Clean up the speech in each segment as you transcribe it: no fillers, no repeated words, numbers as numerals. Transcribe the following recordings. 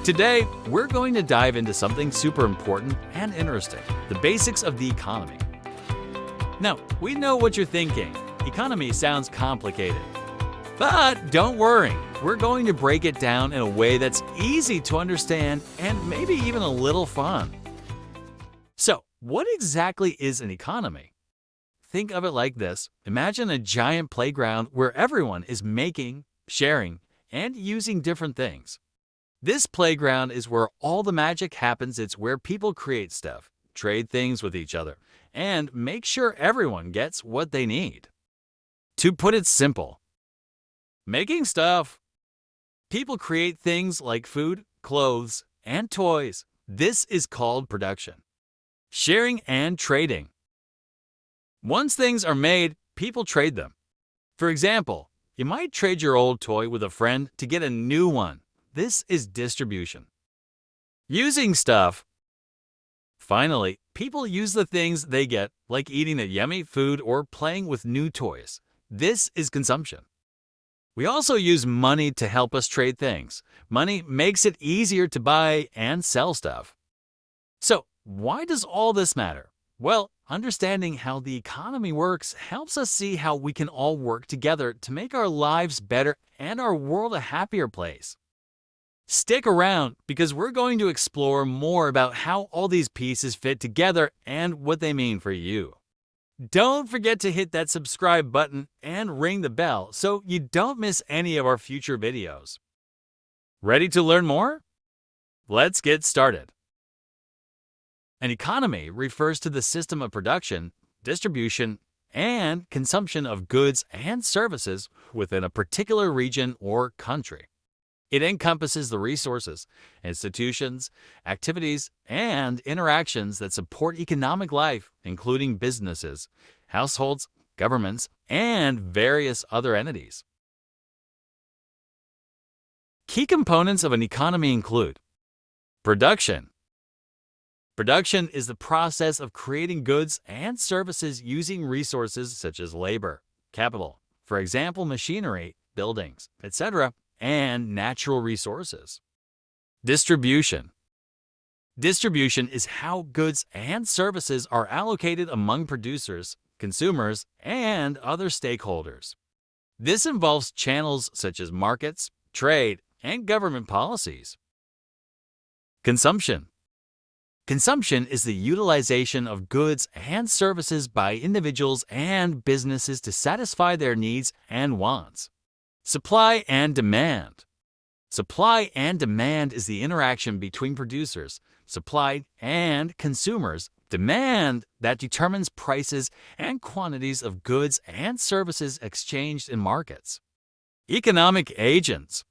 Today, we're going to dive into something super important and interesting, the basics of the economy. Now, we know what you're thinking. Economy sounds complicated. But don't worry, we're going to break it down in a way that's easy to understand and maybe even a little fun. So, what exactly is an economy? Think of it like this. Imagine a giant playground where everyone is making, sharing, and using different things. This playground is where all the magic happens. It's where people create stuff, trade things with each other, and make sure everyone gets what they need. To put it simple, making stuff. People create things like food, clothes, and toys. This is called production. Sharing and trading. Once things are made, people trade them. For example, you might trade your old toy with a friend to get a new one. This is distribution. Using stuff. Finally, people use the things they get, like eating a yummy food or playing with new toys. This is consumption. We also use money to help us trade things. Money makes it easier to buy and sell stuff. So, why does all this matter? Well, understanding how the economy works helps us see how we can all work together to make our lives better and our world a happier place. Stick around because we're going to explore more about how all these pieces fit together and what they mean for you. Don't forget to hit that subscribe button and ring the bell so you don't miss any of our future videos. Ready to learn more? Let's get started. An economy refers to the system of production, distribution, and consumption of goods and services within a particular region or country. It encompasses the resources, institutions, activities, and interactions that support economic life, including businesses, households, governments, and various other entities. Key components of an economy include production. Production is the process of creating goods and services using resources such as labor, capital, for example, machinery, buildings, etc., and natural resources. Distribution. Distribution is how goods and services are allocated among producers, consumers, and other stakeholders. This involves channels such as markets, trade, and government policies. Consumption. Consumption is the utilization of goods and services by individuals and businesses to satisfy their needs and wants. Supply and demand. Supply and demand is the interaction between producers, supply, and consumers, demand that determines prices and quantities of goods and services exchanged in markets. Economic agents.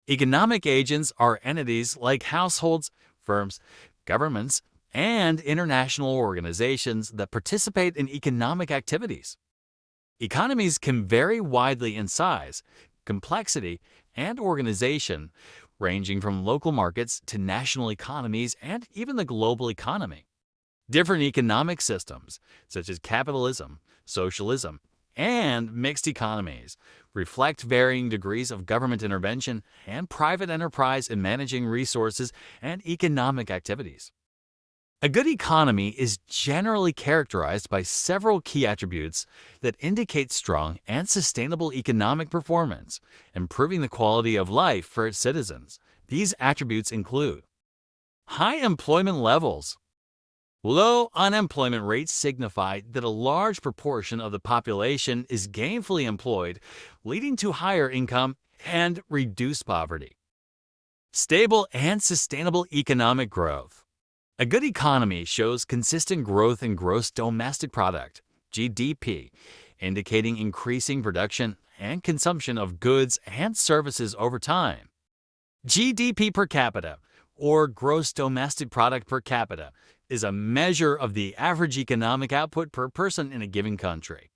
Economic agents are entities like households, firms, governments, and international organizations that participate in economic activities. Economies can vary widely in size, complexity, and organization, ranging from local markets to national economies and even the global economy. Different economic systems, such as capitalism, socialism, and mixed economies, reflect varying degrees of government intervention and private enterprise in managing resources and economic activities. A good economy is generally characterized by several key attributes that indicate strong and sustainable economic performance, improving the quality of life for its citizens. These attributes include high employment levels. Low unemployment rates signify that a large proportion of the population is gainfully employed, leading to higher income and reduced poverty. Stable and sustainable economic growth. A good economy shows consistent growth in gross domestic product, GDP, indicating increasing production and consumption of goods and services over time. GDP per capita, or gross domestic product per capita, is a measure of the average economic output per person in a given country.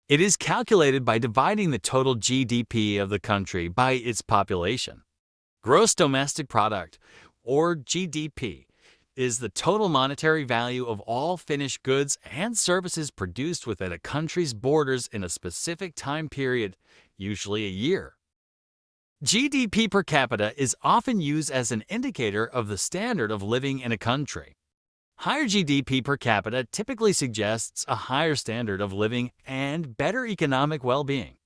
It is calculated by dividing the total GDP of the country by its population. Gross domestic product, or GDP, is the total monetary value of all finished goods and services produced within a country's borders in a specific time period, usually a year. GDP per capita is often used as an indicator of the standard of living in a country. Higher GDP per capita typically suggests a higher standard of living and better economic well-being.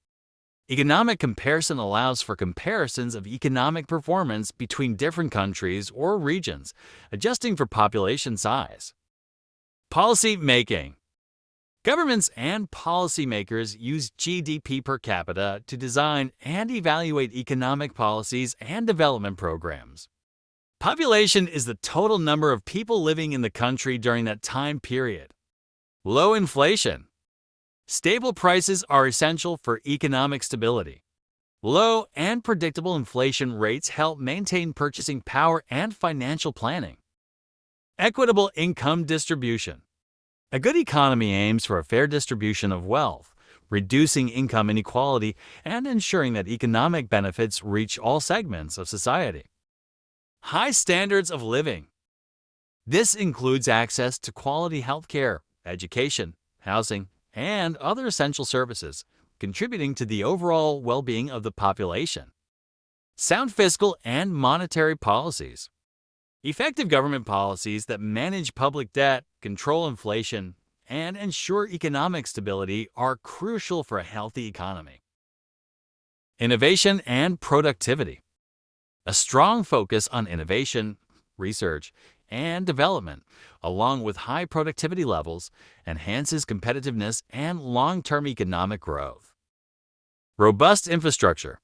Economic comparison allows for comparisons of economic performance between different countries or regions, adjusting for population size. Policy making. Governments and policymakers use GDP per capita to design and evaluate economic policies and development programs. Population is the total number of people living in the country during that time period. Low inflation. Stable prices are essential for economic stability. Low and predictable inflation rates help maintain purchasing power and financial planning. Equitable income distribution. A good economy aims for a fair distribution of wealth, reducing income inequality and ensuring that economic benefits reach all segments of society. High standards of living. This includes access to quality health care, education, housing, and other essential services, contributing to the overall well-being of the population. Sound fiscal and monetary policies. Effective government policies that manage public debt, control inflation, and ensure economic stability are crucial for a healthy economy. Innovation and productivity. A strong focus on innovation, research, and development, along with high productivity levels, enhances competitiveness and long-term economic growth. Robust infrastructure.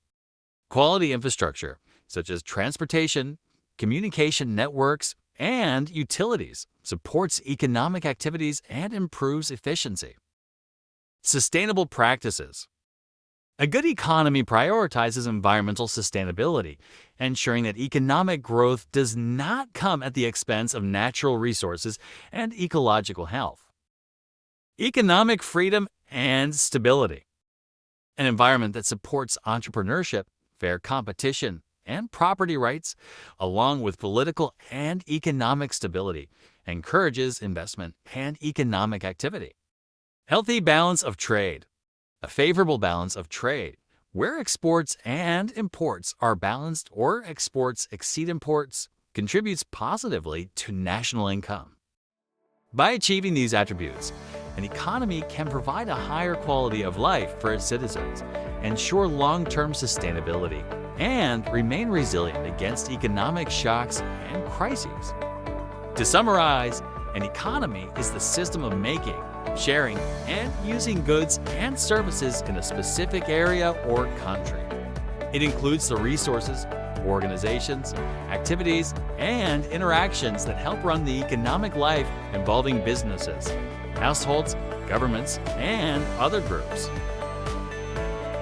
Quality infrastructure, such as transportation, communication networks, and utilities, supports economic activities and improves efficiency. Sustainable practices. A good economy prioritizes environmental sustainability, ensuring that economic growth does not come at the expense of natural resources and ecological health. Economic freedom and stability. An environment that supports entrepreneurship, fair competition, and property rights, along with political and economic stability, encourages investment and economic activity. Healthy balance of trade. A favorable balance of trade, where exports and imports are balanced or exports exceed imports, contributes positively to national income. By achieving these attributes, an economy can provide a higher quality of life for its citizens, ensure long-term sustainability, and remain resilient against economic shocks and crises. To summarize, an economy is the system of making, sharing, and using goods and services in a specific area or country. It includes the resources, organizations, activities, and interactions that help run the economic life involving businesses, households, governments, and other groups.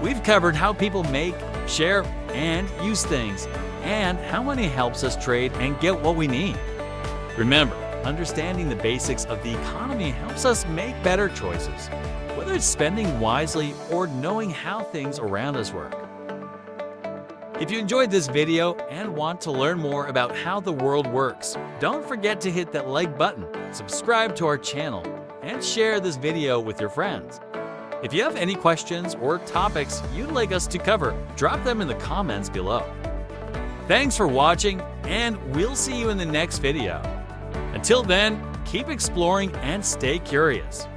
We've covered how people make, share, and use things, and how money helps us trade and get what we need. Remember, understanding the basics of the economy helps us make better choices, whether it's spending wisely or knowing how things around us work. If you enjoyed this video and want to learn more about how the world works, don't forget to hit that like button, subscribe to our channel, and share this video with your friends. If you have any questions or topics you'd like us to cover, drop them in the comments below. Thanks for watching, and we'll see you in the next video. Until then, keep exploring and stay curious.